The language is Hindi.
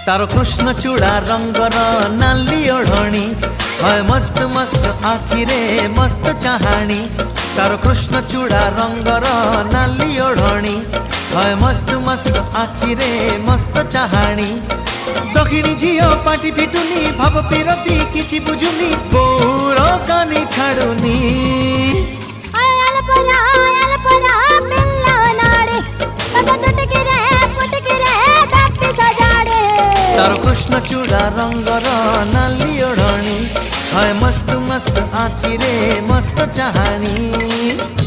तारो कृष्ण चूड़ा रंगर नाली ओढ़णी है मस्त मस्त आखिरे मस्त चाहाणी। तारो कृष्ण चूड़ा रंगर नाली ओढ़णी है मस्त मस्त आखिरे मस्त चाहाणी। दक्षिणी झियो पाटी फिटुनी भाव पिरती किछि बुझुनी बोर कानी छाड़ुनी। तारो कृष्ण चूड़ा रंगर नाली ओढ़णी है मस्त मस्त आखिरे मस्त चाहाणी।